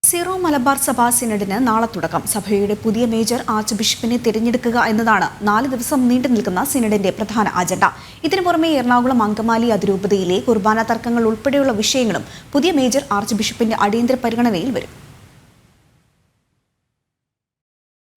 Zero Malabar സഭ സിനഡിന് നാളെ തുടക്കം. സഭയുടെ പുതിയ മേജർ ആർച്ച് ബിഷപ്പിനെ തിരഞ്ഞെടുക്കുക എന്നതാണ് 4 ദിവസം നീണ്ടു നിൽക്കുന്ന സിനഡിന്റെ പ്രധാന അജണ്ട. ഇതിനു പുറമെ എറണാകുളം അങ്കമാലി അതിരൂപതയിലെ കുർബാന തർക്കങ്ങൾ ഉൾപ്പെടെയുള്ള വിഷയങ്ങളും പുതിയ മേജർ ആർച്ച് ബിഷപ്പിന്റെ അടിയന്തര പരിഗണനയിൽ വരും.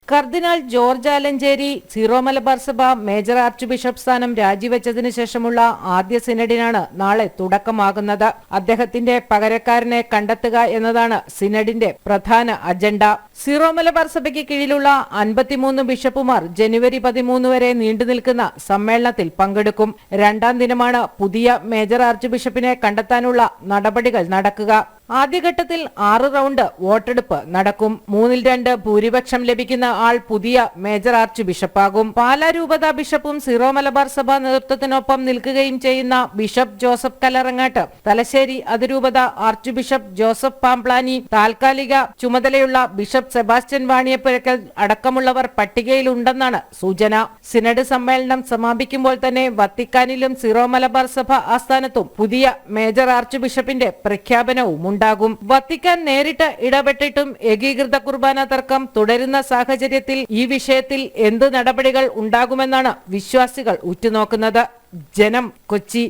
കർദിനാൾ ജോർജ് ആലഞ്ചേരി സീറോ മലബാർ സഭ മേജർ ആർച്ച് ബിഷപ്പ് സ്ഥാനം രാജിവെച്ചതിനു ശേഷമുള്ള ആദ്യ സിനഡിനാണ് നാളെ തുടക്കമാകുന്നത്. അദ്ദേഹത്തിന്റെ പകരക്കാരനെ കണ്ടെത്തുക എന്നതാണ് സിനഡിന്റെ പ്രധാന അജണ്ട. സീറോ മലബാർ സഭയ്ക്ക് കീഴിലുള്ള 53 ബിഷപ്പുമാർ ജനുവരി 13 വരെ നീണ്ടുനിൽക്കുന്ന സമ്മേളനത്തിൽ പങ്കെടുക്കും. 2ാം ദിനമാണ് പുതിയ മേജർ ആർച്ച് ബിഷപ്പിനെ കണ്ടെത്താനുള്ള നടപടികൾ നടക്കുക. ആദ്യഘട്ടത്തിൽ 6 റൗണ്ട് വോട്ടെടുപ്പ് നടക്കും. 3-2 ഭൂരിപക്ഷം ലഭിക്കുന്ന ആൾ പുതിയ മേജർ ആർച്ച് ബിഷപ്പാകും. പാലാ രൂപത ബിഷപ്പും സീറോ മലബാർ സഭ നേതൃത്വത്തിനൊപ്പം നിൽക്കുകയും ചെയ്യുന്ന ബിഷപ്പ് ജോസഫ് കല്ലറങ്ങാട്ട്, തലശ്ശേരി അതിരൂപത ആർച്ച് ബിഷപ്പ് ജോസഫ് പാംപ്ലാനി, താൽക്കാലിക ചുമതലയുള്ള ബിഷപ്പ് സെബാസ്റ്റ്യൻ വാണിയപ്പുരക്കൽ അടക്കമുള്ളവർ പട്ടികയിലുണ്ടെന്നാണ് സൂചന. സിനഡ് സമ്മേളനം സമാപിക്കുമ്പോൾ തന്നെ വത്തിക്കാനിലും സീറോ മലബാർ സഭ ആസ്ഥാനത്തും പുതിയ മേജർ ആർച്ച് ബിഷപ്പിന്റെ പ്രഖ്യാപനവും ഉണ്ടാകും. വത്തിക്കാൻ നേരിട്ട് ഇടപെട്ടിട്ടും ഏകീകൃത കുർബാന തർക്കം തുടരുന്ന സാഹചര്യത്തിൽ ഈ വിഷയത്തിൽ എന്ത് നടപടികൾ ഉണ്ടാകുമെന്നാണ് വിശ്വാസികൾ ഉറ്റുനോക്കുന്നത്. ജനം, കൊച്ചി.